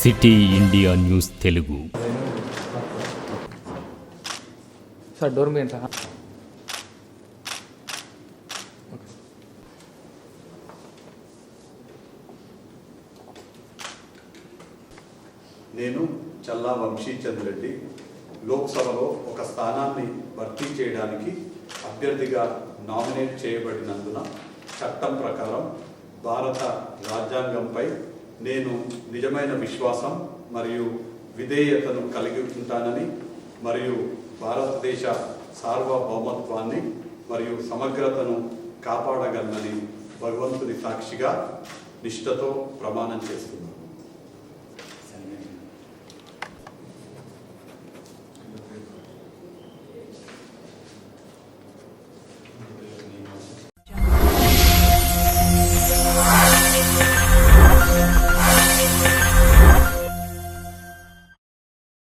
City India news Telugu. Sir door మీద sir. నేను చల్లా వంశీచంద్ రెడ్డి లోక్సభలో ఒక స్థానాన్ని భర్తీ చేయడానికి అభ్యర్థిగా నామినేట్ చేయబడినందున చట్టం ప్రకారం భారత రాజ్యాంగంపై నేను నిజమైన విశ్వాసం మరియు విధేయతను కలిగి ఉంటానని మరియు భారతదేశ సార్వభౌమత్వాన్ని మరియు సమగ్రతను కాపాడగలనని భగవంతుని సాక్షిగా నిష్ఠతో ప్రమాణం చేస్తున్నాను.